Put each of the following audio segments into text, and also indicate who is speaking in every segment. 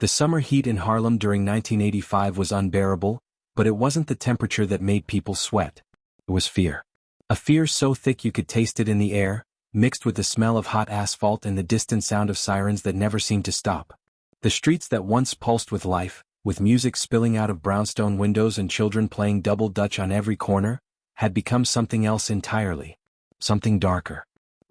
Speaker 1: The summer heat in Harlem during 1985 was unbearable, but it wasn't the temperature that made people sweat. It was fear. A fear so thick you could taste it in the air, mixed with the smell of hot asphalt and the distant sound of sirens that never seemed to stop. The streets that once pulsed with life, with music spilling out of brownstone windows and children playing double dutch on every corner, had become something else entirely. Something darker.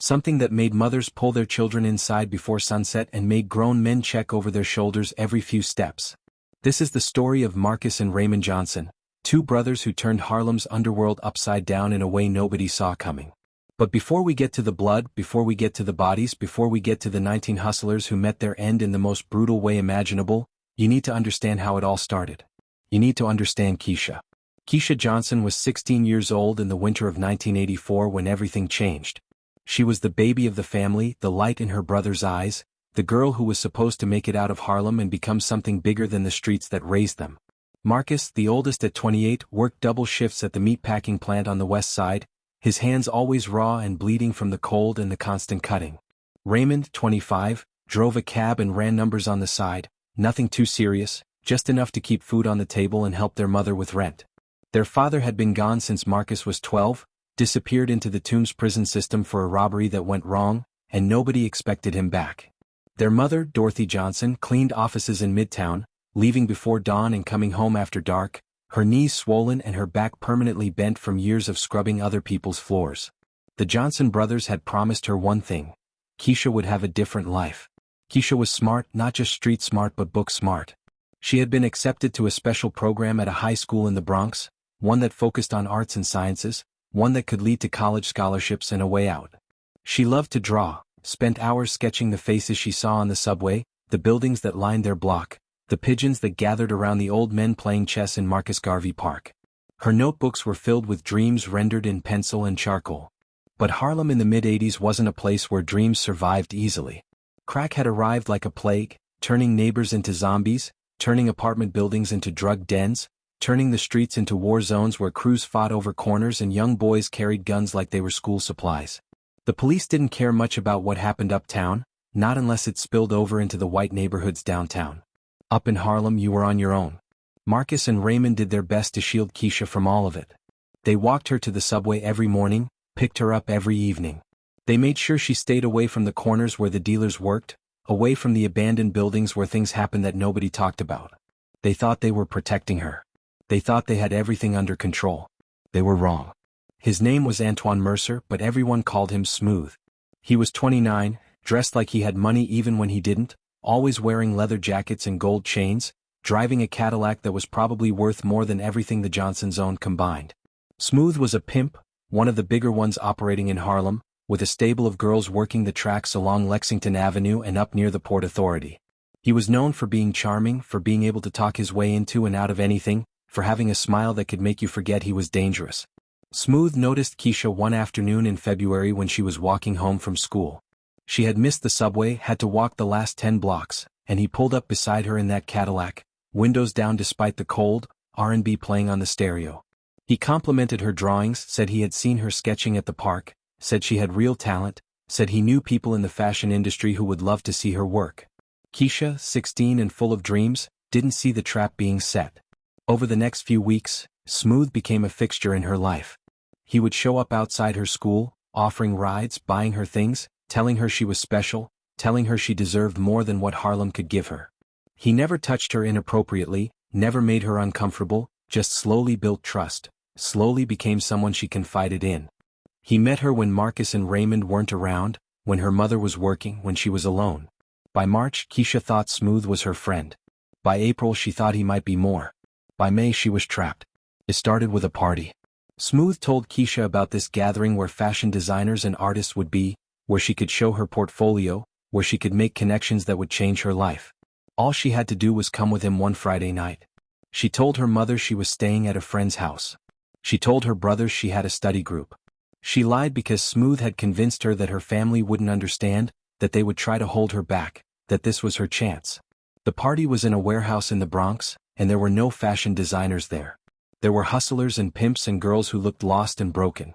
Speaker 1: Something that made mothers pull their children inside before sunset and made grown men check over their shoulders every few steps. This is the story of Marcus and Raymond Johnson, two brothers who turned Harlem's underworld upside down in a way nobody saw coming. But before we get to the blood, before we get to the bodies, before we get to the 19 hustlers who met their end in the most brutal way imaginable, you need to understand how it all started. You need to understand Keisha. Keisha Johnson was 16 years old in the winter of 1984 when everything changed. She was the baby of the family, the light in her brother's eyes, the girl who was supposed to make it out of Harlem and become something bigger than the streets that raised them. Marcus, the oldest at 28, worked double shifts at the meatpacking plant on the west side, his hands always raw and bleeding from the cold and the constant cutting. Raymond, 25, drove a cab and ran numbers on the side, nothing too serious, just enough to keep food on the table and help their mother with rent. Their father had been gone since Marcus was 12, disappeared into the Tombs prison system for a robbery that went wrong, and nobody expected him back. Their mother, Dorothy Johnson, cleaned offices in Midtown, leaving before dawn and coming home after dark, her knees swollen and her back permanently bent from years of scrubbing other people's floors. The Johnson brothers had promised her one thing: Keisha would have a different life. Keisha was smart, not just street smart but book smart. She had been accepted to a special program at a high school in the Bronx, one that focused on arts and sciences, one that could lead to college scholarships and a way out. She loved to draw, spent hours sketching the faces she saw on the subway, the buildings that lined their block, the pigeons that gathered around the old men playing chess in Marcus Garvey Park. Her notebooks were filled with dreams rendered in pencil and charcoal. But Harlem in the mid-80s wasn't a place where dreams survived easily. Crack had arrived like a plague, turning neighbors into zombies, turning apartment buildings into drug dens, turning the streets into war zones where crews fought over corners and young boys carried guns like they were school supplies. The police didn't care much about what happened uptown, not unless it spilled over into the white neighborhoods downtown. Up in Harlem you were on your own. Marcus and Raymond did their best to shield Keisha from all of it. They walked her to the subway every morning, picked her up every evening. They made sure she stayed away from the corners where the dealers worked, away from the abandoned buildings where things happened that nobody talked about. They thought they were protecting her. They thought they had everything under control. They were wrong. His name was Antoine Mercer, but everyone called him Smooth. He was 29, dressed like he had money even when he didn't, always wearing leather jackets and gold chains, driving a Cadillac that was probably worth more than everything the Johnsons owned combined. Smooth was a pimp, one of the bigger ones operating in Harlem, with a stable of girls working the tracks along Lexington Avenue and up near the Port Authority. He was known for being charming, for being able to talk his way into and out of anything, for having a smile that could make you forget he was dangerous. Smooth noticed Keisha one afternoon in February when she was walking home from school. She had missed the subway, had to walk the last 10 blocks, and he pulled up beside her in that Cadillac, windows down despite the cold, R&B playing on the stereo. He complimented her drawings, said he had seen her sketching at the park, said she had real talent, said he knew people in the fashion industry who would love to see her work. Keisha, 16 and full of dreams, didn't see the trap being set. Over the next few weeks, Smooth became a fixture in her life. He would show up outside her school, offering rides, buying her things, telling her she was special, telling her she deserved more than what Harlem could give her. He never touched her inappropriately, never made her uncomfortable, just slowly built trust, slowly became someone she confided in. He met her when Marcus and Raymond weren't around, when her mother was working, when she was alone. By March, Keisha thought Smooth was her friend. By April, she thought he might be more. By May, she was trapped. It started with a party. Smooth told Keisha about this gathering where fashion designers and artists would be, where she could show her portfolio, where she could make connections that would change her life. All she had to do was come with him one Friday night. She told her mother she was staying at a friend's house. She told her brothers she had a study group. She lied because Smooth had convinced her that her family wouldn't understand, that they would try to hold her back, that this was her chance. The party was in a warehouse in the Bronx, and there were no fashion designers there. There were hustlers and pimps and girls who looked lost and broken.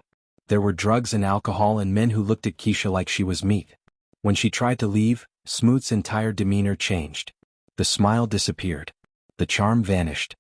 Speaker 1: There were drugs and alcohol and men who looked at Keisha like she was meat. When she tried to leave, Smooth's entire demeanor changed. The smile disappeared. The charm vanished.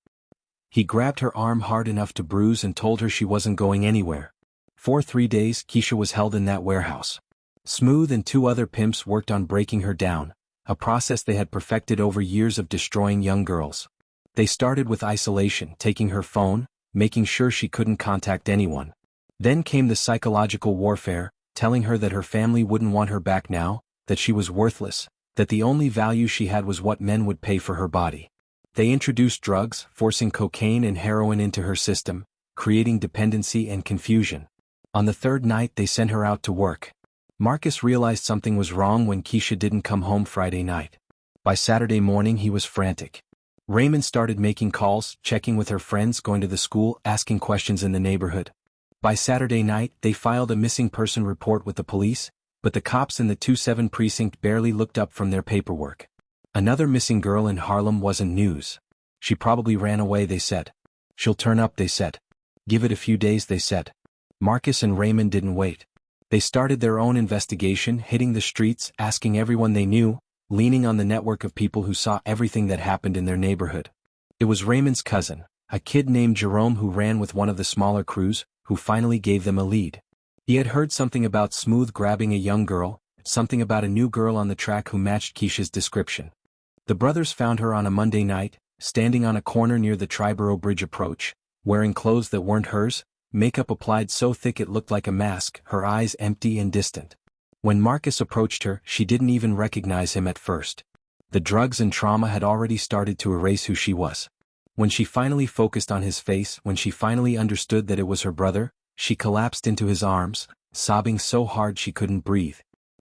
Speaker 1: He grabbed her arm hard enough to bruise and told her she wasn't going anywhere. For 3 days, Keisha was held in that warehouse. Smooth and 2 other pimps worked on breaking her down, a process they had perfected over years of destroying young girls. They started with isolation, taking her phone, making sure she couldn't contact anyone. Then came the psychological warfare, telling her that her family wouldn't want her back now, that she was worthless, that the only value she had was what men would pay for her body. They introduced drugs, forcing cocaine and heroin into her system, creating dependency and confusion. On the 3rd night they sent her out to work. Marcus realized something was wrong when Keisha didn't come home Friday night. By Saturday morning he was frantic. Raymond started making calls, checking with her friends, going to the school, asking questions in the neighborhood. By Saturday night they filed a missing person report with the police, but the cops in the 2-7 precinct barely looked up from their paperwork. Another missing girl in Harlem wasn't news. She probably ran away, they said. She'll turn up, they said. Give it a few days, they said. Marcus and Raymond didn't wait. They started their own investigation, hitting the streets, asking everyone they knew, leaning on the network of people who saw everything that happened in their neighborhood. It was Raymond's cousin, a kid named Jerome who ran with one of the smaller crews, who finally gave them a lead. He had heard something about Smooth grabbing a young girl, something about a new girl on the track who matched Keisha's description. The brothers found her on a Monday night, standing on a corner near the Triborough Bridge approach, wearing clothes that weren't hers, makeup applied so thick it looked like a mask, her eyes empty and distant. When Marcus approached her, she didn't even recognize him at first. The drugs and trauma had already started to erase who she was. When she finally focused on his face, when she finally understood that it was her brother, she collapsed into his arms, sobbing so hard she couldn't breathe.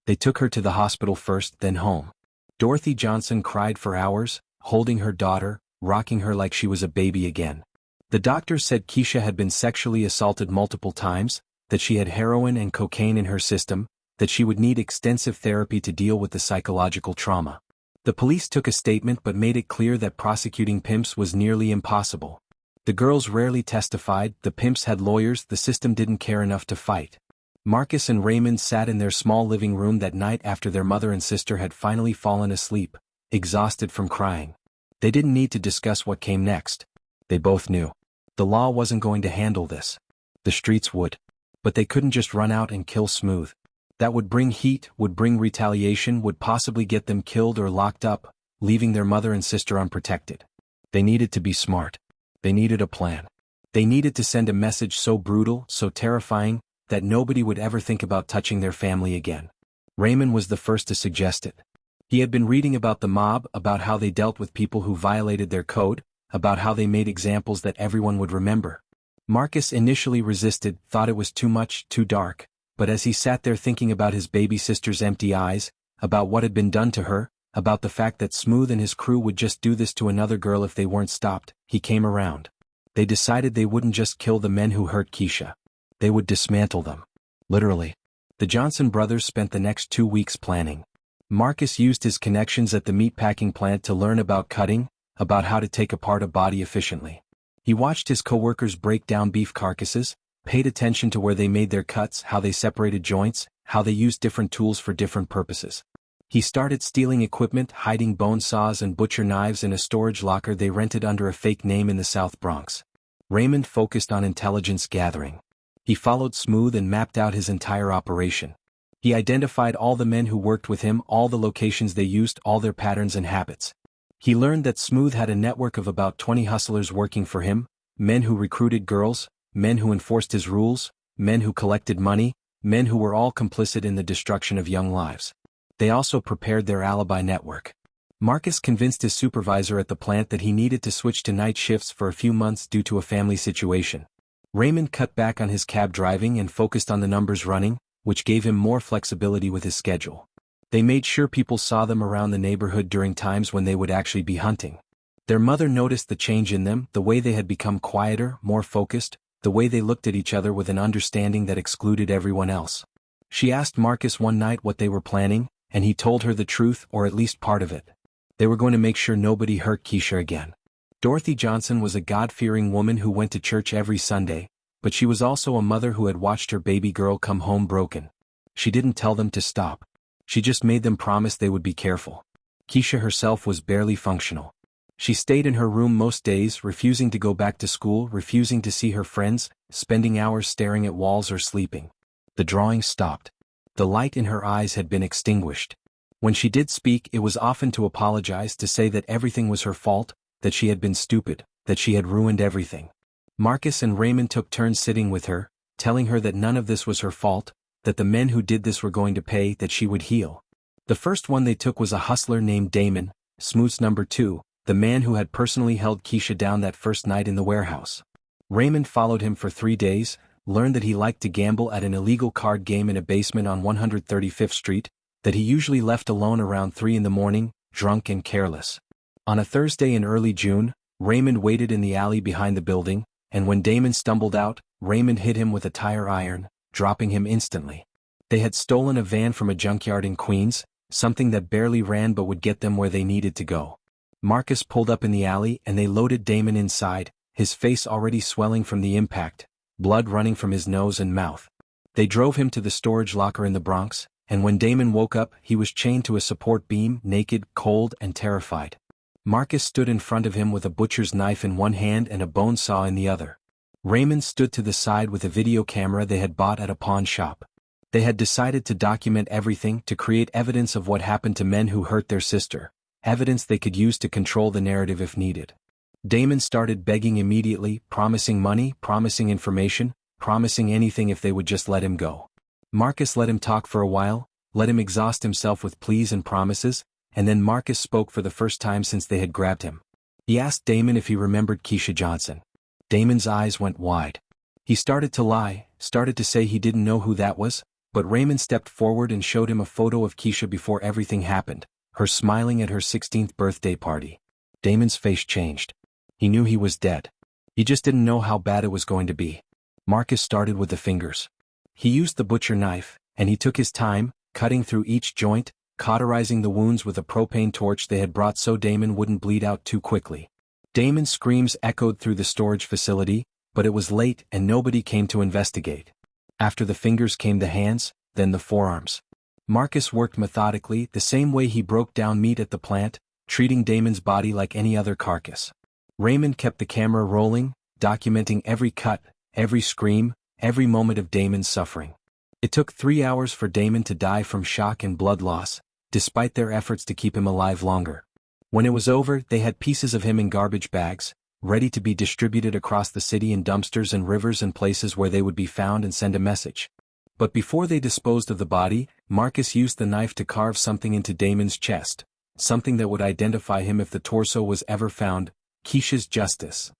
Speaker 1: They took her to the hospital first, then home. Dorothy Johnson cried for hours, holding her daughter, rocking her like she was a baby again. The doctor said Keisha had been sexually assaulted multiple times, that she had heroin and cocaine in her system, that she would need extensive therapy to deal with the psychological trauma. The police took a statement but made it clear that prosecuting pimps was nearly impossible. The girls rarely testified, the pimps had lawyers, the system didn't care enough to fight. Marcus and Raymond sat in their small living room that night after their mother and sister had finally fallen asleep, exhausted from crying. They didn't need to discuss what came next. They both knew. The law wasn't going to handle this. The streets would. But they couldn't just run out and kill Smooth. That would bring heat, would bring retaliation, would possibly get them killed or locked up, leaving their mother and sister unprotected. They needed to be smart. They needed a plan. They needed to send a message so brutal, so terrifying, that nobody would ever think about touching their family again. Raymond was the first to suggest it. He had been reading about the mob, about how they dealt with people who violated their code, about how they made examples that everyone would remember. Marcus initially resisted, thought it was too much, too dark, but as he sat there thinking about his baby sister's empty eyes, about what had been done to her, about the fact that Smooth and his crew would just do this to another girl if they weren't stopped, he came around. They decided they wouldn't just kill the men who hurt Keisha. They would dismantle them. Literally. The Johnson brothers spent the next 2 weeks planning. Marcus used his connections at the meatpacking plant to learn about cutting, about how to take apart a body efficiently. He watched his coworkers break down beef carcasses, paid attention to where they made their cuts, how they separated joints, how they used different tools for different purposes. He started stealing equipment, hiding bone saws and butcher knives in a storage locker they rented under a fake name in the South Bronx. Raymond focused on intelligence gathering. He followed Smooth and mapped out his entire operation. He identified all the men who worked with him, all the locations they used, all their patterns and habits. He learned that Smooth had a network of about 20 hustlers working for him, men who recruited girls, men who enforced his rules, men who collected money, men who were all complicit in the destruction of young lives. They also prepared their alibi network. Marcus convinced his supervisor at the plant that he needed to switch to night shifts for a few months due to a family situation. Raymond cut back on his cab driving and focused on the numbers running, which gave him more flexibility with his schedule. They made sure people saw them around the neighborhood during times when they would actually be hunting. Their mother noticed the change in them, the way they had become quieter, more focused, the way they looked at each other with an understanding that excluded everyone else. She asked Marcus one night what they were planning, and he told her the truth, or at least part of it. They were going to make sure nobody hurt Keisha again. Dorothy Johnson was a God-fearing woman who went to church every Sunday, but she was also a mother who had watched her baby girl come home broken. She didn't tell them to stop. She just made them promise they would be careful. Keisha herself was barely functional. She stayed in her room most days, refusing to go back to school, refusing to see her friends, spending hours staring at walls or sleeping. The drawing stopped. The light in her eyes had been extinguished. When she did speak, it was often to apologize, to say that everything was her fault, that she had been stupid, that she had ruined everything. Marcus and Raymond took turns sitting with her, telling her that none of this was her fault, that the men who did this were going to pay, that she would heal. The first one they took was a hustler named Damon, Smooth's number 2, the man who had personally held Keisha down that first night in the warehouse. Raymond followed him for 3 days, learned that he liked to gamble at an illegal card game in a basement on 135th Street, that he usually left alone around 3 in the morning, drunk and careless. On a Thursday in early June, Raymond waited in the alley behind the building, and when Damon stumbled out, Raymond hit him with a tire iron, dropping him instantly. They had stolen a van from a junkyard in Queens, something that barely ran but would get them where they needed to go. Marcus pulled up in the alley and they loaded Damon inside, his face already swelling from the impact, blood running from his nose and mouth. They drove him to the storage locker in the Bronx, and when Damon woke up, he was chained to a support beam, naked, cold, and terrified. Marcus stood in front of him with a butcher's knife in one hand and a bone saw in the other. Raymond stood to the side with a video camera they had bought at a pawn shop. They had decided to document everything, to create evidence of what happened to men who hurt their sister, evidence they could use to control the narrative if needed. Damon started begging immediately, promising money, promising information, promising anything if they would just let him go. Marcus let him talk for a while, let him exhaust himself with pleas and promises, and then Marcus spoke for the first time since they had grabbed him. He asked Damon if he remembered Keisha Johnson. Damon's eyes went wide. He started to lie, started to say he didn't know who that was, but Raymond stepped forward and showed him a photo of Keisha before everything happened, her smiling at her 16th birthday party. Damon's face changed. He knew he was dead. He just didn't know how bad it was going to be. Marcus started with the fingers. He used the butcher knife, and he took his time, cutting through each joint, cauterizing the wounds with a propane torch they had brought so Damon wouldn't bleed out too quickly. Damon's screams echoed through the storage facility, but it was late and nobody came to investigate. After the fingers came the hands, then the forearms. Marcus worked methodically, the same way he broke down meat at the plant, treating Damon's body like any other carcass. Raymond kept the camera rolling, documenting every cut, every scream, every moment of Damon's suffering. It took 3 hours for Damon to die from shock and blood loss, despite their efforts to keep him alive longer. When it was over, they had pieces of him in garbage bags, ready to be distributed across the city in dumpsters and rivers and places where they would be found and send a message. But before they disposed of the body, Marcus used the knife to carve something into Damon's chest, something that would identify him if the torso was ever found: Keisha's justice.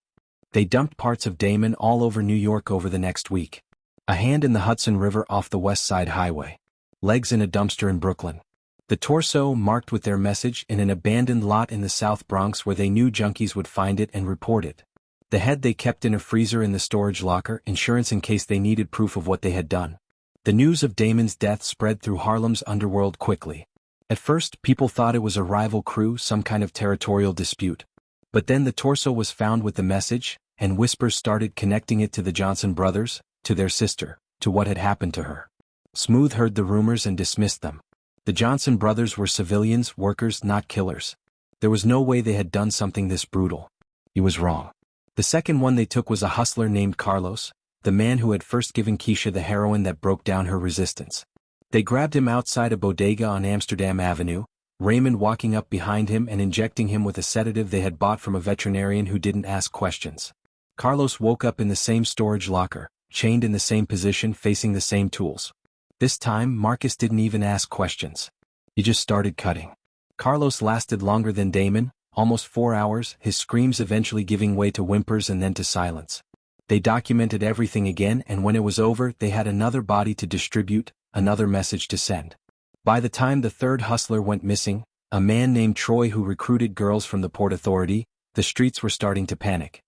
Speaker 1: They dumped parts of Damon all over New York over the next week. A hand in the Hudson River off the West Side Highway. Legs in a dumpster in Brooklyn. The torso marked with their message in an abandoned lot in the South Bronx where they knew junkies would find it and report it. The head they kept in a freezer in the storage locker, insurance in case they needed proof of what they had done. The news of Damon's death spread through Harlem's underworld quickly. At first, people thought it was a rival crew, some kind of territorial dispute. But then the torso was found with the message, and whispers started connecting it to the Johnson brothers, to their sister, to what had happened to her. Smooth heard the rumors and dismissed them. The Johnson brothers were civilians, workers, not killers. There was no way they had done something this brutal. He was wrong. The second one they took was a hustler named Carlos, the man who had first given Keisha the heroin that broke down her resistance. They grabbed him outside a bodega on Amsterdam Avenue, Raymond walking up behind him and injecting him with a sedative they had bought from a veterinarian who didn't ask questions. Carlos woke up in the same storage locker, chained in the same position, facing the same tools. This time, Marcus didn't even ask questions. He just started cutting. Carlos lasted longer than Damon, almost 4 hours, his screams eventually giving way to whimpers and then to silence. They documented everything again, and when it was over, they had another body to distribute, another message to send. By the time the third hustler went missing, a man named Troy who recruited girls from the Port Authority, the streets were starting to panic.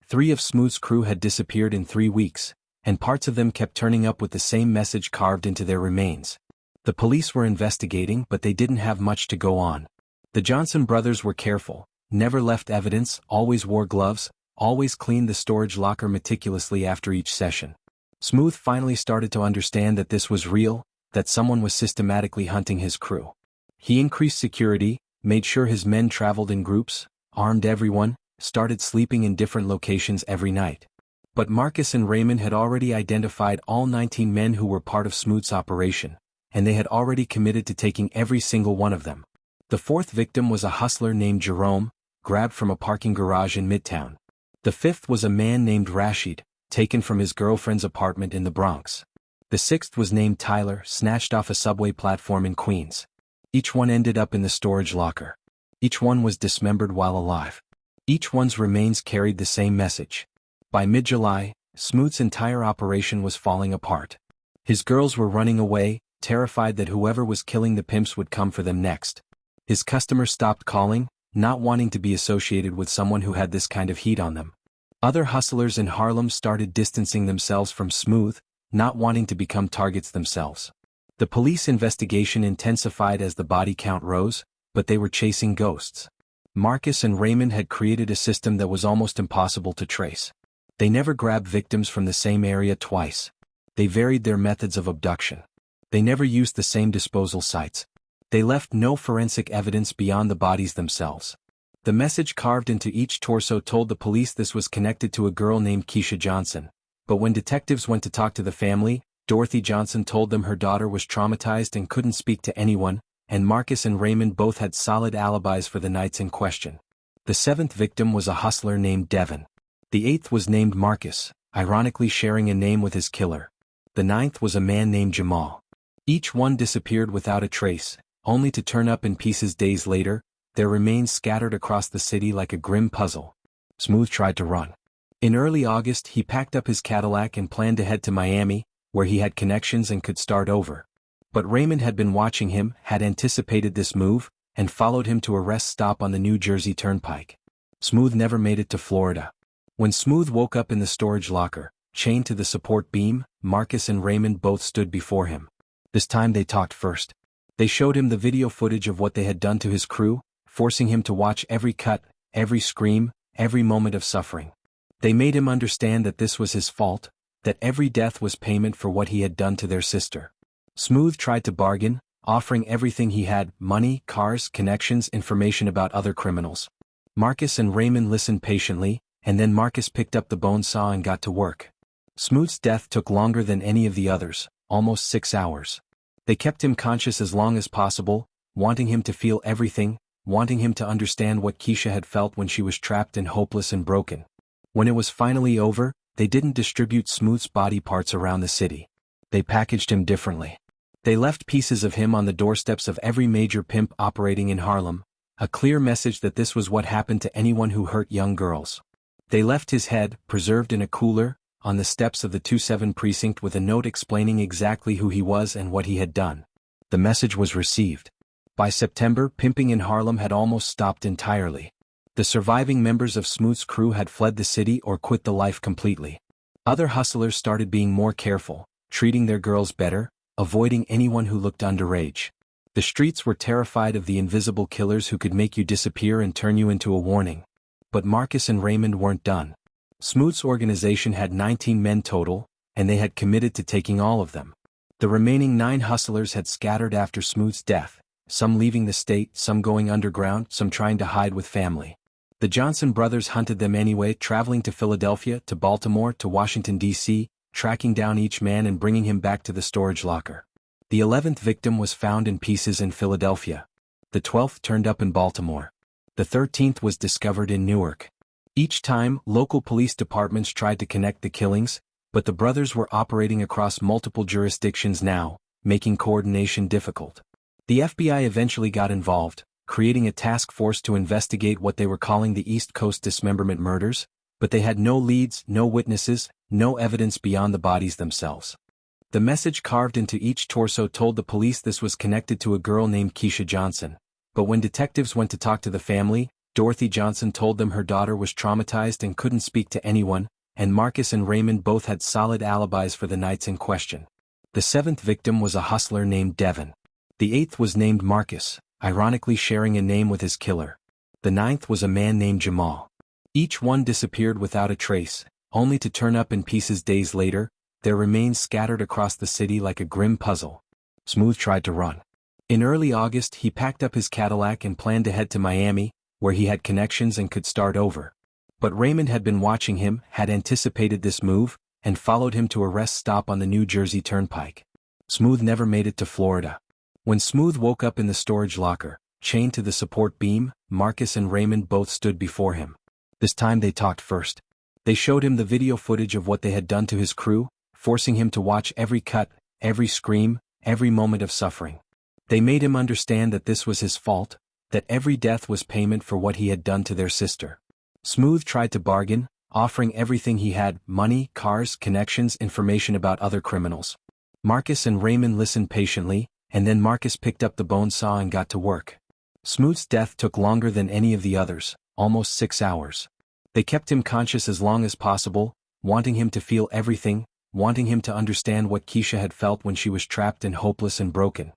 Speaker 1: 3 of Smooth's crew had disappeared in 3 weeks, and parts of them kept turning up with the same message carved into their remains. The police were investigating, but they didn't have much to go on. The Johnson brothers were careful, never left evidence, always wore gloves, always cleaned the storage locker meticulously after each session. Smooth finally started to understand that this was real, that someone was systematically hunting his crew. He increased security, made sure his men traveled in groups, armed everyone, started sleeping in different locations every night. But Marcus and Raymond had already identified all 19 men who were part of Smoot's operation, and they had already committed to taking every single one of them. The fourth victim was a hustler named Jerome, grabbed from a parking garage in Midtown. The fifth was a man named Rashid, taken from his girlfriend's apartment in the Bronx. The sixth was named Tyler, snatched off a subway platform in Queens. Each one ended up in the storage locker. Each one was dismembered while alive. Each one's remains carried the same message. By mid-July, Smoot's entire operation was falling apart. His girls were running away, terrified that whoever was killing the pimps would come for them next. His customers stopped calling, not wanting to be associated with someone who had this kind of heat on them. Other hustlers in Harlem started distancing themselves from Smooth, not wanting to become targets themselves. The police investigation intensified as the body count rose, but they were chasing ghosts. Marcus and Raymond had created a system that was almost impossible to trace. They never grabbed victims from the same area twice. They varied their methods of abduction. They never used the same disposal sites. They left no forensic evidence beyond the bodies themselves. The message carved into each torso told the police this was connected to a girl named Keisha Johnson. But when detectives went to talk to the family, Dorothy Johnson told them her daughter was traumatized and couldn't speak to anyone, and Marcus and Raymond both had solid alibis for the nights in question. The seventh victim was a hustler named Devin. The eighth was named Marcus, ironically sharing a name with his killer. The ninth was a man named Jamal. Each one disappeared without a trace, only to turn up in pieces days later, their remains scattered across the city like a grim puzzle. Smooth tried to run. In early August he packed up his Cadillac and planned to head to Miami, where he had connections and could start over. But Raymond had been watching him, had anticipated this move, and followed him to a rest stop on the New Jersey Turnpike. Smooth never made it to Florida. When Smooth woke up in the storage locker, chained to the support beam, Marcus and Raymond both stood before him. This time they talked first. They showed him the video footage of what they had done to his crew, forcing him to watch every cut, every scream, every moment of suffering. They made him understand that this was his fault, that every death was payment for what he had done to their sister. Smooth tried to bargain, offering everything he had: money, cars, connections, information about other criminals. Marcus and Raymond listened patiently, and then Marcus picked up the bone saw and got to work. Smooth's death took longer than any of the others, almost 6 hours. They kept him conscious as long as possible, wanting him to feel everything, wanting him to understand what Keisha had felt when she was trapped and hopeless and broken. When it was finally over, they didn't distribute Smooth's body parts around the city. They packaged him differently. They left pieces of him on the doorsteps of every major pimp operating in Harlem, a clear message that this was what happened to anyone who hurt young girls. They left his head, preserved in a cooler, on the steps of the 2-7 precinct with a note explaining exactly who he was and what he had done. The message was received. By September, pimping in Harlem had almost stopped entirely. The surviving members of Smooth's crew had fled the city or quit the life completely. Other hustlers started being more careful, treating their girls better, avoiding anyone who looked underage. The streets were terrified of the invisible killers who could make you disappear and turn you into a warning. But Marcus and Raymond weren't done. Smooth's organization had 19 men total, and they had committed to taking all of them. The remaining 9 hustlers had scattered after Smooth's death, some leaving the state, some going underground, some trying to hide with family. The Johnson brothers hunted them anyway, traveling to Philadelphia, to Baltimore, to Washington, D.C., tracking down each man and bringing him back to the storage locker. The 11th victim was found in pieces in Philadelphia. The 12th turned up in Baltimore. The 13th was discovered in Newark. Each time, local police departments tried to connect the killings, but the brothers were operating across multiple jurisdictions now, making coordination difficult. The FBI eventually got involved, creating a task force to investigate what they were calling the East Coast dismemberment murders, but they had no leads, no witnesses, no evidence beyond the bodies themselves. The message carved into each torso told the police this was connected to a girl named Keisha Johnson, but when detectives went to talk to the family, Dorothy Johnson told them her daughter was traumatized and couldn't speak to anyone, and Marcus and Raymond both had solid alibis for the nights in question. The 7th victim was a hustler named Devin. The 8th was named Marcus, ironically sharing a name with his killer. The 9th was a man named Jamal. Each one disappeared without a trace, only to turn up in pieces days later, their remains scattered across the city like a grim puzzle. Smooth tried to run. In early August he packed up his Cadillac and planned to head to Miami, where he had connections and could start over. But Raymond had been watching him, had anticipated this move, and followed him to a rest stop on the New Jersey Turnpike. Smooth never made it to Florida. When Smooth woke up in the storage locker, chained to the support beam, Marcus and Raymond both stood before him. This time they talked first. They showed him the video footage of what they had done to his crew, forcing him to watch every cut, every scream, every moment of suffering. They made him understand that this was his fault, that every death was payment for what he had done to their sister. Smooth tried to bargain, offering everything he had: money, cars, connections, information about other criminals. Marcus and Raymond listened patiently, and then Marcus picked up the bone saw and got to work. Smooth's death took longer than any of the others, almost 6 hours. They kept him conscious as long as possible, wanting him to feel everything, wanting him to understand what Keisha had felt when she was trapped and hopeless and broken.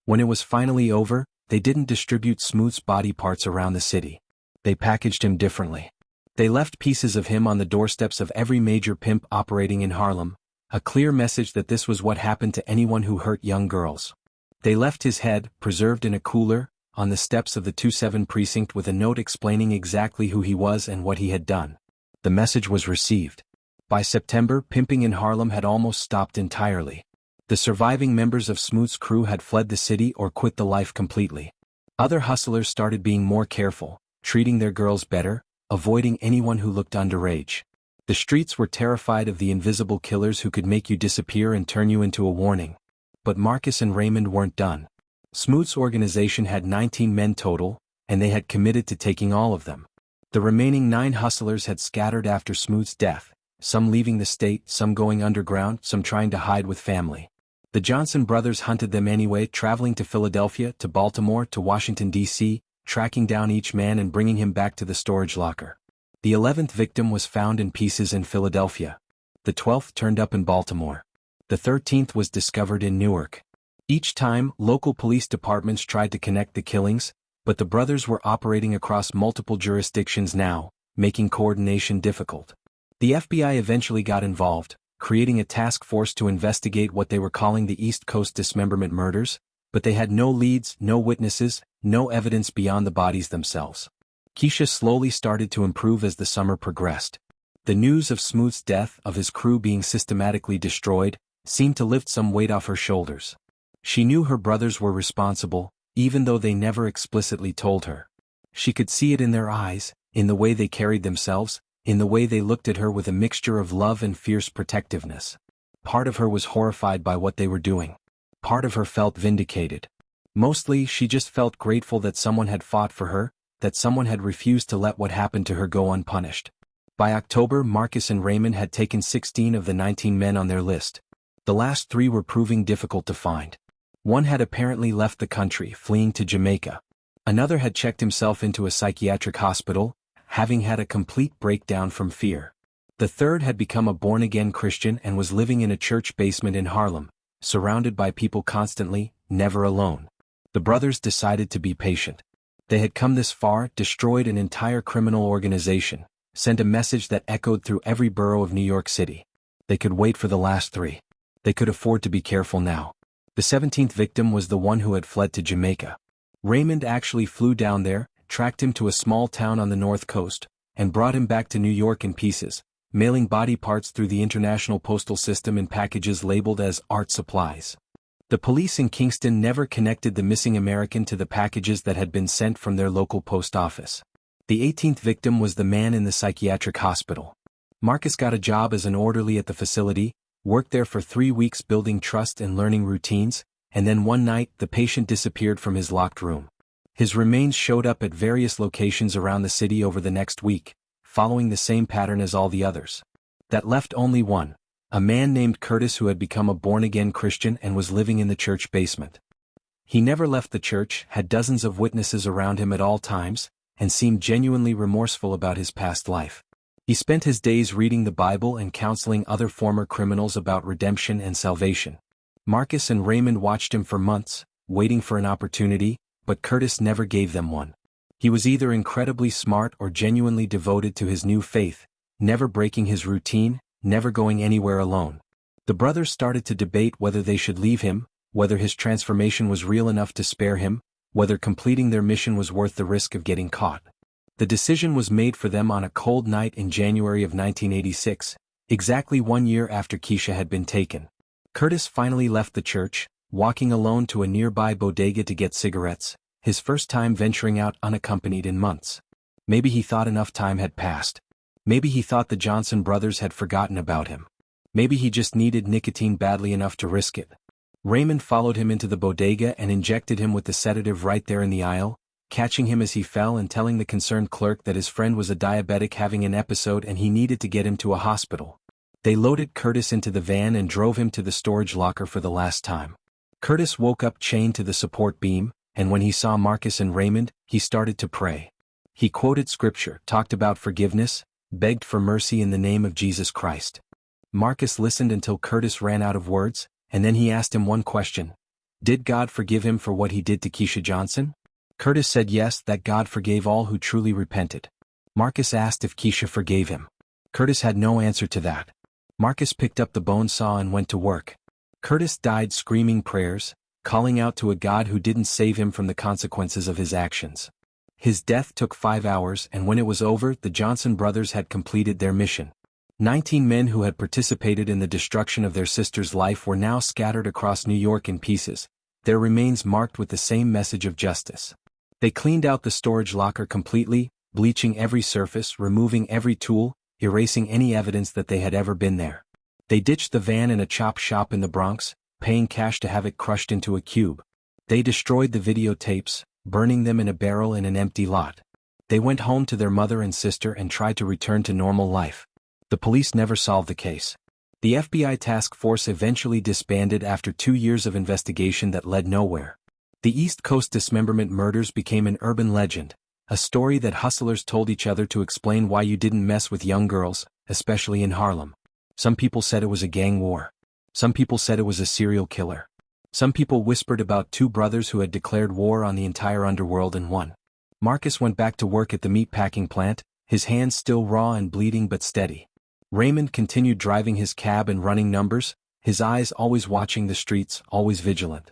Speaker 1: When it was finally over, they didn't distribute Smooth's body parts around the city. They packaged him differently. They left pieces of him on the doorsteps of every major pimp operating in Harlem, a clear message that this was what happened to anyone who hurt young girls. They left his head, preserved in a cooler, on the steps of the 2-7 precinct with a note explaining exactly who he was and what he had done. The message was received. By September, pimping in Harlem had almost stopped entirely. The surviving members of Smooth's crew had fled the city or quit the life completely. Other hustlers started being more careful, treating their girls better, avoiding anyone who looked underage. The streets were terrified of the invisible killers who could make you disappear and turn you into a warning. But Marcus and Raymond weren't done. Smooth's organization had 19 men total, and they had committed to taking all of them. The remaining 9 hustlers had scattered after Smooth's death, some leaving the state, some going underground, some trying to hide with family. The Johnson brothers hunted them anyway, traveling to Philadelphia, to Baltimore, to Washington, D.C., tracking down each man and bringing him back to the storage locker. The 11th victim was found in pieces in Philadelphia. The 12th turned up in Baltimore. The 13th was discovered in Newark. Each time, local police departments tried to connect the killings, but the brothers were operating across multiple jurisdictions now, making coordination difficult. The FBI eventually got involved, creating a task force to investigate what they were calling the East Coast dismemberment murders, but they had no leads, no witnesses, no evidence beyond the bodies themselves. Keisha slowly started to improve as the summer progressed. The news of Smooth's death, of his crew being systematically destroyed, seemed to lift some weight off her shoulders. She knew her brothers were responsible, even though they never explicitly told her. She could see it in their eyes, in the way they carried themselves, in the way they looked at her with a mixture of love and fierce protectiveness. Part of her was horrified by what they were doing. Part of her felt vindicated. Mostly, she just felt grateful that someone had fought for her, that someone had refused to let what happened to her go unpunished. By October, Marcus and Raymond had taken 16 of the 19 men on their list. The last 3 were proving difficult to find. One had apparently left the country, fleeing to Jamaica. Another had checked himself into a psychiatric hospital, having had a complete breakdown from fear. The third had become a born-again Christian and was living in a church basement in Harlem, surrounded by people constantly, never alone. The brothers decided to be patient. They had come this far, destroyed an entire criminal organization, sent a message that echoed through every borough of New York City. They could wait for the last 3. They could afford to be careful now. The 17th victim was the one who had fled to Jamaica. Raymond actually flew down there, tracked him to a small town on the north coast, and brought him back to New York in pieces, mailing body parts through the international postal system in packages labeled as art supplies. The police in Kingston never connected the missing American to the packages that had been sent from their local post office. The 18th victim was the man in the psychiatric hospital. Marcus got a job as an orderly at the facility, worked there for 3 weeks building trust and learning routines, and then one night the patient disappeared from his locked room. His remains showed up at various locations around the city over the next week, following the same pattern as all the others. That left only one, a man named Curtis who had become a born-again Christian and was living in the church basement. He never left the church, had dozens of witnesses around him at all times, and seemed genuinely remorseful about his past life. He spent his days reading the Bible and counseling other former criminals about redemption and salvation. Marcus and Raymond watched him for months, waiting for an opportunity, but Curtis never gave them one. He was either incredibly smart or genuinely devoted to his new faith, never breaking his routine, never going anywhere alone. The brothers started to debate whether they should leave him, whether his transformation was real enough to spare him, whether completing their mission was worth the risk of getting caught. The decision was made for them on a cold night in January of 1986, exactly 1 year after Keisha had been taken. Curtis finally left the church, walking alone to a nearby bodega to get cigarettes, his first time venturing out unaccompanied in months. Maybe he thought enough time had passed. Maybe he thought the Johnson brothers had forgotten about him. Maybe he just needed nicotine badly enough to risk it. Raymond followed him into the bodega and injected him with the sedative right there in the aisle, catching him as he fell and telling the concerned clerk that his friend was a diabetic having an episode and he needed to get him to a hospital. They loaded Curtis into the van and drove him to the storage locker for the last time. Curtis woke up chained to the support beam, and when he saw Marcus and Raymond, he started to pray. He quoted scripture, talked about forgiveness, begged for mercy in the name of Jesus Christ. Marcus listened until Curtis ran out of words, and then he asked him one question. Did God forgive him for what he did to Keisha Johnson? Curtis said yes, that God forgave all who truly repented. Marcus asked if Keisha forgave him. Curtis had no answer to that. Marcus picked up the bone saw and went to work. Curtis died screaming prayers, calling out to a God who didn't save him from the consequences of his actions. His death took 5 hours, and when it was over, the Johnson brothers had completed their mission. 19 men who had participated in the destruction of their sister's life were now scattered across New York in pieces, their remains marked with the same message of justice. They cleaned out the storage locker completely, bleaching every surface, removing every tool, erasing any evidence that they had ever been there. They ditched the van in a chop shop in the Bronx, paying cash to have it crushed into a cube. They destroyed the videotapes, burning them in a barrel in an empty lot. They went home to their mother and sister and tried to return to normal life. The police never solved the case. The FBI task force eventually disbanded after 2 years of investigation that led nowhere. The East Coast dismemberment murders became an urban legend, a story that hustlers told each other to explain why you didn't mess with young girls, especially in Harlem. Some people said it was a gang war. Some people said it was a serial killer. Some people whispered about 2 brothers who had declared war on the entire underworld and won. Marcus went back to work at the meatpacking plant, his hands still raw and bleeding but steady. Raymond continued driving his cab and running numbers, his eyes always watching the streets, always vigilant.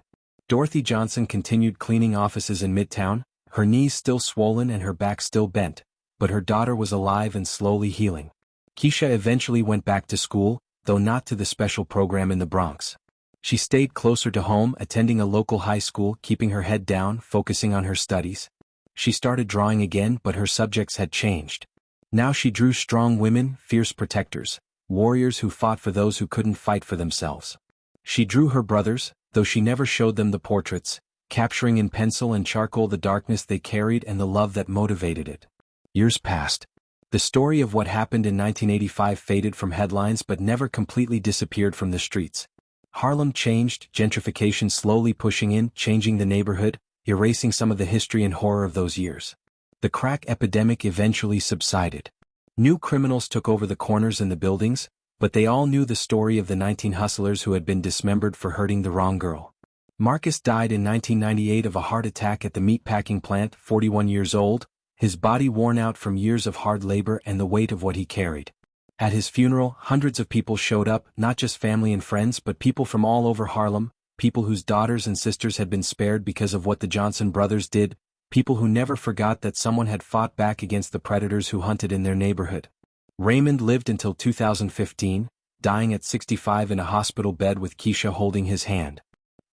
Speaker 1: Dorothy Johnson continued cleaning offices in Midtown, her knees still swollen and her back still bent, but her daughter was alive and slowly healing. Keisha eventually went back to school, though not to the special program in the Bronx. She stayed closer to home, attending a local high school, keeping her head down, focusing on her studies. She started drawing again, but her subjects had changed. Now she drew strong women, fierce protectors, warriors who fought for those who couldn't fight for themselves. She drew her brothers, though she never showed them the portraits, capturing in pencil and charcoal the darkness they carried and the love that motivated it. Years passed. The story of what happened in 1985 faded from headlines but never completely disappeared from the streets. Harlem changed, gentrification slowly pushing in, changing the neighborhood, erasing some of the history and horror of those years. The crack epidemic eventually subsided. New criminals took over the corners and the buildings, but they all knew the story of the 19 hustlers who had been dismembered for hurting the wrong girl. Marcus died in 1998 of a heart attack at the meatpacking plant, 41 years old, his body worn out from years of hard labor and the weight of what he carried. At his funeral, hundreds of people showed up, not just family and friends but people from all over Harlem, people whose daughters and sisters had been spared because of what the Johnson brothers did, people who never forgot that someone had fought back against the predators who hunted in their neighborhood. Raymond lived until 2015, dying at 65 in a hospital bed with Keisha holding his hand.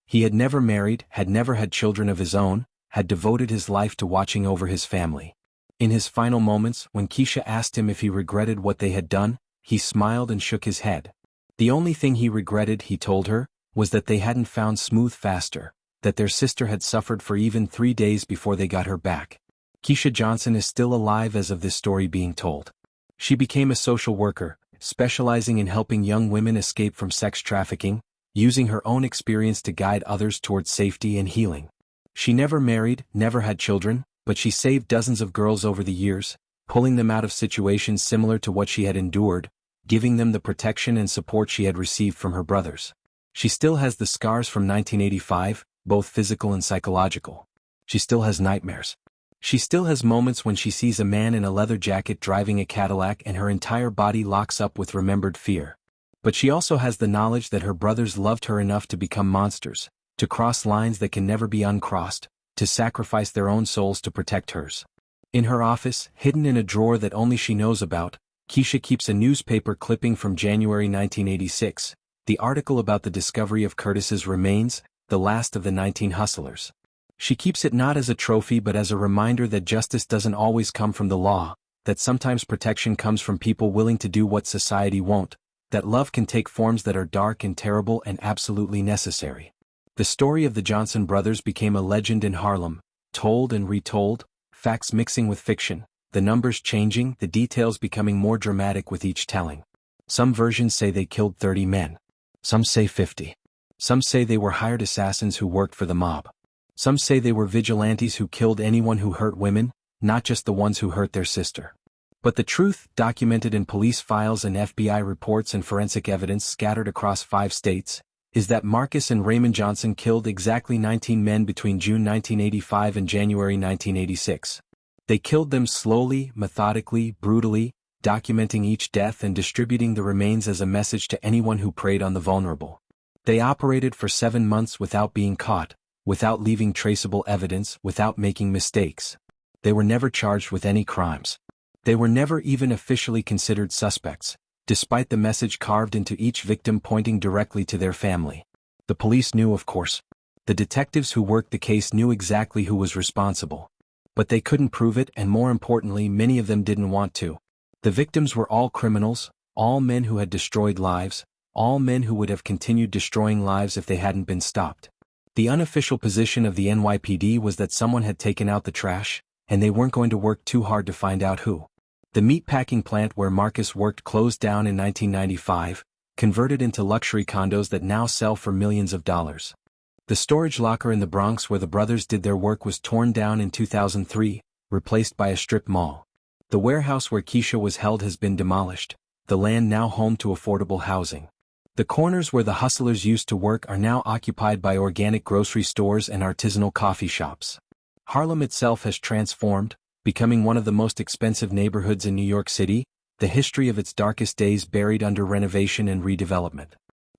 Speaker 1: He had never married, had never had children of his own, had devoted his life to watching over his family. In his final moments, when Keisha asked him if he regretted what they had done, he smiled and shook his head. The only thing he regretted, he told her, was that they hadn't found Smooth faster, that their sister had suffered for even 3 days before they got her back. Keisha Johnson is still alive as of this story being told. She became a social worker, specializing in helping young women escape from sex trafficking, using her own experience to guide others towards safety and healing. She never married, never had children, but she saved dozens of girls over the years, pulling them out of situations similar to what she had endured, giving them the protection and support she had received from her brothers. She still has the scars from 1985, both physical and psychological. She still has nightmares. She still has moments when she sees a man in a leather jacket driving a Cadillac and her entire body locks up with remembered fear. But she also has the knowledge that her brothers loved her enough to become monsters, to cross lines that can never be uncrossed, to sacrifice their own souls to protect hers. In her office, hidden in a drawer that only she knows about, Keisha keeps a newspaper clipping from January 1986, the article about the discovery of Curtis's remains, the last of the 19 hustlers. She keeps it not as a trophy but as a reminder that justice doesn't always come from the law, that sometimes protection comes from people willing to do what society won't, that love can take forms that are dark and terrible and absolutely necessary. The story of the Johnson brothers became a legend in Harlem, told and retold, facts mixing with fiction, the numbers changing, the details becoming more dramatic with each telling. Some versions say they killed 30 men. Some say 50. Some say they were hired assassins who worked for the mob. Some say they were vigilantes who killed anyone who hurt women, not just the ones who hurt their sister. But the truth, documented in police files and FBI reports and forensic evidence scattered across 5 states, is that Marcus and Raymond Johnson killed exactly 19 men between June 1985 and January 1986. They killed them slowly, methodically, brutally, documenting each death and distributing the remains as a message to anyone who preyed on the vulnerable. They operated for 7 months without being caught, without leaving traceable evidence, without making mistakes. They were never charged with any crimes. They were never even officially considered suspects, despite the message carved into each victim pointing directly to their family. The police knew, of course. The detectives who worked the case knew exactly who was responsible. But they couldn't prove it, and more importantly, many of them didn't want to. The victims were all criminals, all men who had destroyed lives, all men who would have continued destroying lives if they hadn't been stopped. The unofficial position of the NYPD was that someone had taken out the trash, and they weren't going to work too hard to find out who. The meatpacking plant where Marcus worked closed down in 1995, converted into luxury condos that now sell for millions of dollars. The storage locker in the Bronx where the brothers did their work was torn down in 2003, replaced by a strip mall. The warehouse where Keisha was held has been demolished, the land now home to affordable housing. The corners where the hustlers used to work are now occupied by organic grocery stores and artisanal coffee shops. Harlem itself has transformed, becoming one of the most expensive neighborhoods in New York City, the history of its darkest days buried under renovation and redevelopment.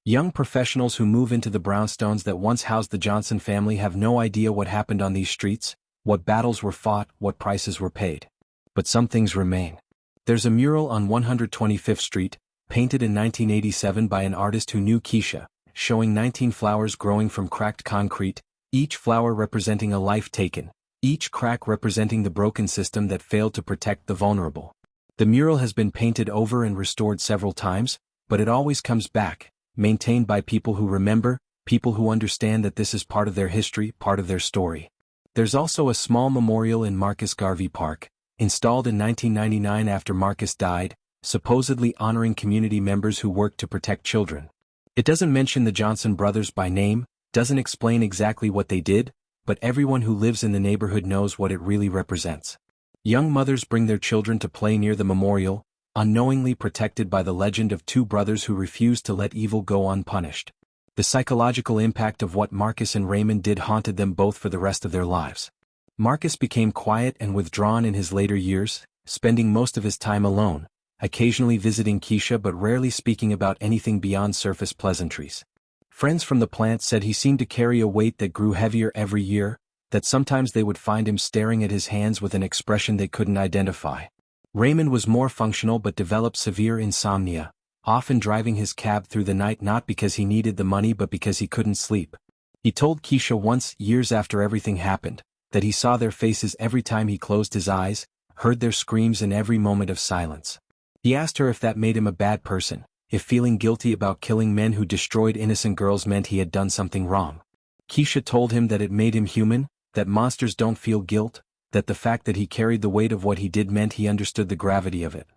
Speaker 1: Young professionals who move into the brownstones that once housed the Johnson family have no idea what happened on these streets, what battles were fought, what prices were paid. But some things remain. There's a mural on 125th Street, painted in 1987 by an artist who knew Keisha, showing 19 flowers growing from cracked concrete, each flower representing a life taken, each crack representing the broken system that failed to protect the vulnerable. The mural has been painted over and restored several times, but it always comes back, maintained by people who remember, people who understand that this is part of their history, part of their story. There's also a small memorial in Marcus Garvey Park, installed in 1999 after Marcus died, supposedly honoring community members who worked to protect children. It doesn't mention the Johnson brothers by name, doesn't explain exactly what they did, but everyone who lives in the neighborhood knows what it really represents. Young mothers bring their children to play near the memorial, unknowingly protected by the legend of 2 brothers who refused to let evil go unpunished. The psychological impact of what Marcus and Raymond did haunted them both for the rest of their lives. Marcus became quiet and withdrawn in his later years, spending most of his time alone, occasionally visiting Keisha but rarely speaking about anything beyond surface pleasantries. Friends from the plant said he seemed to carry a weight that grew heavier every year, that sometimes they would find him staring at his hands with an expression they couldn't identify. Raymond was more functional but developed severe insomnia, often driving his cab through the night not because he needed the money but because he couldn't sleep. He told Keisha once, years after everything happened, that he saw their faces every time he closed his eyes, heard their screams in every moment of silence. He asked her if that made him a bad person, if feeling guilty about killing men who destroyed innocent girls meant he had done something wrong. Keisha told him that it made him human, that monsters don't feel guilt, that the fact that he carried the weight of what he did meant he understood the gravity of it.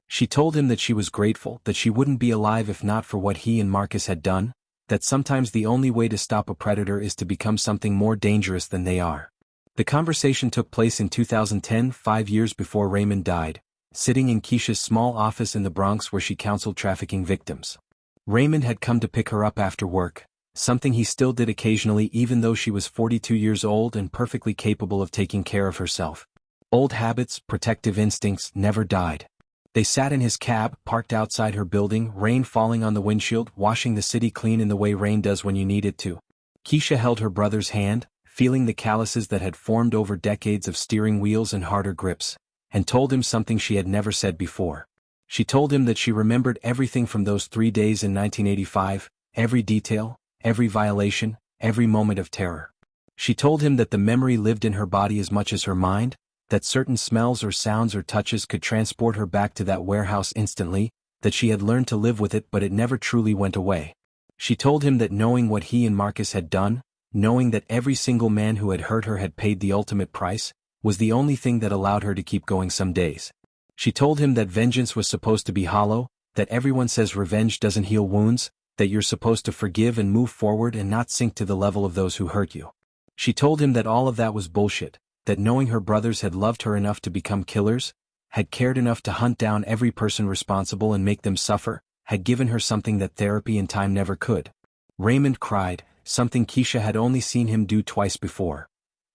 Speaker 1: She told him that she was grateful, that she wouldn't be alive if not for what he and Marcus had done, that sometimes the only way to stop a predator is to become something more dangerous than they are. The conversation took place in 2010, 5 years before Raymond died, sitting in Keisha's small office in the Bronx where she counseled trafficking victims. Raymond had come to pick her up after work, something he still did occasionally even though she was 42 years old and perfectly capable of taking care of herself. Old habits, protective instincts, never died. They sat in his cab, parked outside her building, rain falling on the windshield, washing the city clean in the way rain does when you need it to. Keisha held her brother's hand, feeling the calluses that had formed over decades of steering wheels and harder grips, and told him something she had never said before. She told him that she remembered everything from those 3 days in 1985, every detail, every violation, every moment of terror. She told him that the memory lived in her body as much as her mind, that certain smells or sounds or touches could transport her back to that warehouse instantly, that she had learned to live with it but it never truly went away. She told him that knowing what he and Marcus had done, knowing that every single man who had hurt her had paid the ultimate price, was the only thing that allowed her to keep going some days. She told him that vengeance was supposed to be hollow, that everyone says revenge doesn't heal wounds, that you're supposed to forgive and move forward and not sink to the level of those who hurt you. She told him that all of that was bullshit, that knowing her brothers had loved her enough to become killers, had cared enough to hunt down every person responsible and make them suffer, had given her something that therapy and time never could. Raymond cried, something Keisha had only seen him do twice before.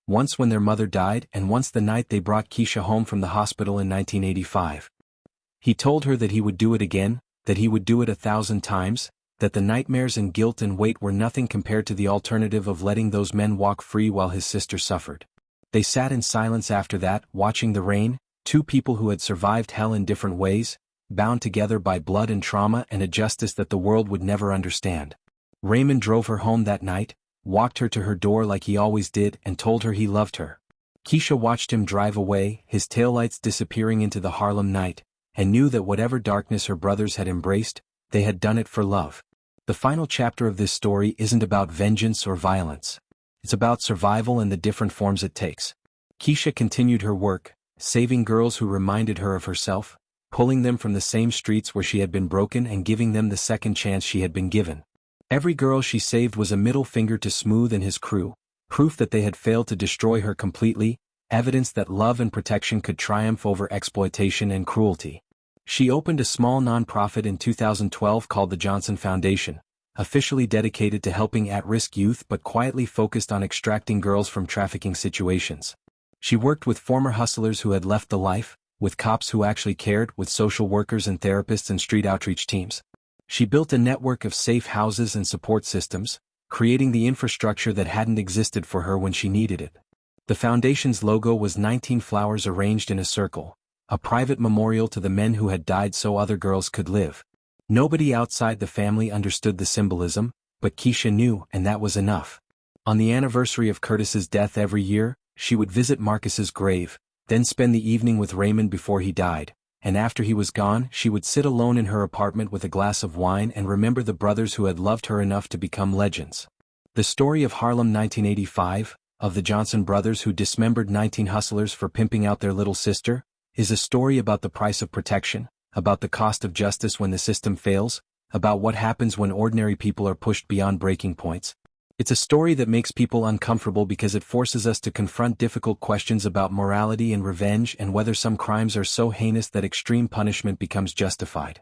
Speaker 1: Once when their mother died and once the night they brought Keisha home from the hospital in 1985. He told her that he would do it again, that he would do it 1,000 times, that the nightmares and guilt and weight were nothing compared to the alternative of letting those men walk free while his sister suffered. They sat in silence after that, watching the rain, two people who had survived hell in different ways, bound together by blood and trauma and a justice that the world would never understand. Raymond drove her home that night, walked her to her door like he always did and told her he loved her. Keisha watched him drive away, his taillights disappearing into the Harlem night, and knew that whatever darkness her brothers had embraced, they had done it for love. The final chapter of this story isn't about vengeance or violence. It's about survival and the different forms it takes. Keisha continued her work, saving girls who reminded her of herself, pulling them from the same streets where she had been broken and giving them the second chance she had been given. Every girl she saved was a middle finger to Smooth and his crew, proof that they had failed to destroy her completely, evidence that love and protection could triumph over exploitation and cruelty. She opened a small nonprofit in 2012 called the Johnson Foundation, officially dedicated to helping at-risk youth but quietly focused on extracting girls from trafficking situations. She worked with former hustlers who had left the life, with cops who actually cared, with social workers and therapists and street outreach teams. She built a network of safe houses and support systems, creating the infrastructure that hadn't existed for her when she needed it. The foundation's logo was 19 flowers arranged in a circle, a private memorial to the men who had died so other girls could live. Nobody outside the family understood the symbolism, but Keisha knew, and that was enough. On the anniversary of Curtis's death every year, she would visit Marcus's grave, then spend the evening with Raymond before he died, and after he was gone she would sit alone in her apartment with a glass of wine and remember the brothers who had loved her enough to become legends. The story of Harlem 1985, of the Johnson brothers who dismembered 19 hustlers for pimping out their little sister, is a story about the price of protection, about the cost of justice when the system fails, about what happens when ordinary people are pushed beyond breaking points. It's a story that makes people uncomfortable because it forces us to confront difficult questions about morality and revenge and whether some crimes are so heinous that extreme punishment becomes justified.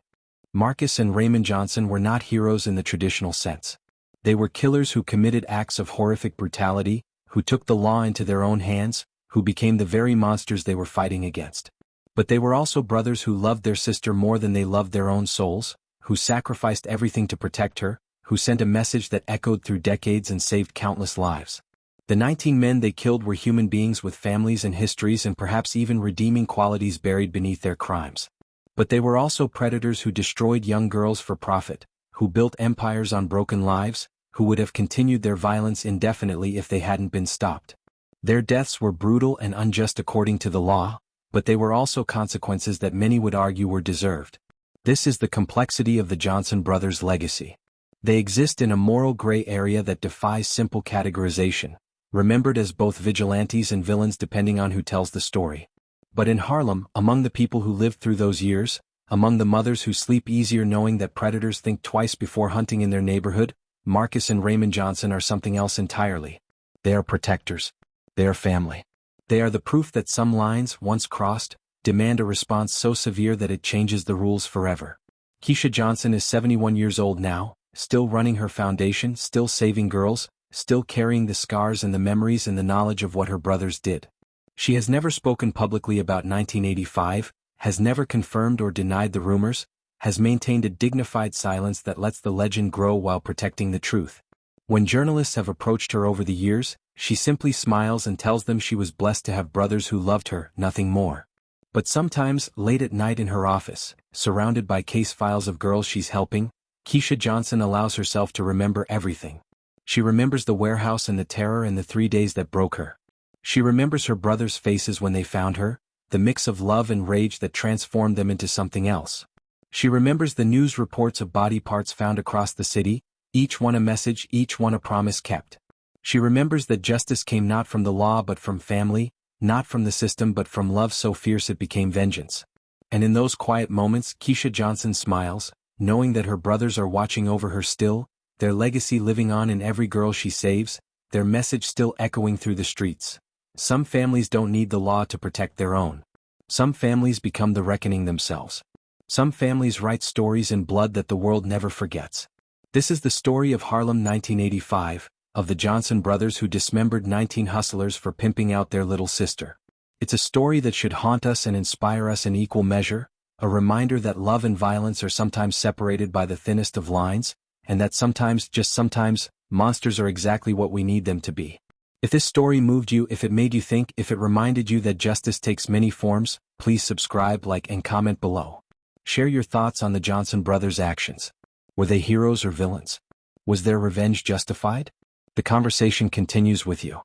Speaker 1: Marcus and Raymond Johnson were not heroes in the traditional sense. They were killers who committed acts of horrific brutality, who took the law into their own hands, who became the very monsters they were fighting against. But they were also brothers who loved their sister more than they loved their own souls, who sacrificed everything to protect her, who sent a message that echoed through decades and saved countless lives. The 19 men they killed were human beings with families and histories and perhaps even redeeming qualities buried beneath their crimes. But they were also predators who destroyed young girls for profit, who built empires on broken lives, who would have continued their violence indefinitely if they hadn't been stopped. Their deaths were brutal and unjust according to the law, but they were also consequences that many would argue were deserved. This is the complexity of the Johnson brothers' legacy. They exist in a moral gray area that defies simple categorization, remembered as both vigilantes and villains depending on who tells the story. But in Harlem, among the people who lived through those years, among the mothers who sleep easier knowing that predators think twice before hunting in their neighborhood, Marcus and Raymond Johnson are something else entirely. They are protectors. They are family. They are the proof that some lines, once crossed, demand a response so severe that it changes the rules forever. Keisha Johnson is 71 years old now, still running her foundation, still saving girls, still carrying the scars and the memories and the knowledge of what her brothers did. She has never spoken publicly about 1985, has never confirmed or denied the rumors, has maintained a dignified silence that lets the legend grow while protecting the truth. When journalists have approached her over the years, she simply smiles and tells them she was blessed to have brothers who loved her, nothing more. But sometimes, late at night in her office, surrounded by case files of girls she's helping, Keisha Johnson allows herself to remember everything. She remembers the warehouse and the terror and the 3 days that broke her. She remembers her brothers' faces when they found her, the mix of love and rage that transformed them into something else. She remembers the news reports of body parts found across the city, each one a message, each one a promise kept. She remembers that justice came not from the law but from family, not from the system but from love so fierce it became vengeance. And in those quiet moments Keisha Johnson smiles, knowing that her brothers are watching over her still, their legacy living on in every girl she saves, their message still echoing through the streets. Some families don't need the law to protect their own. Some families become the reckoning themselves. Some families write stories in blood that the world never forgets. This is the story of Harlem 1985, of the Johnson brothers who dismembered 19 hustlers for pimping out their little sister. It's a story that should haunt us and inspire us in equal measure, a reminder that love and violence are sometimes separated by the thinnest of lines, and that sometimes, just sometimes, monsters are exactly what we need them to be. If this story moved you, if it made you think, if it reminded you that justice takes many forms, please subscribe, like, and comment below. Share your thoughts on the Johnson brothers' actions. Were they heroes or villains? Was their revenge justified? The conversation continues with you.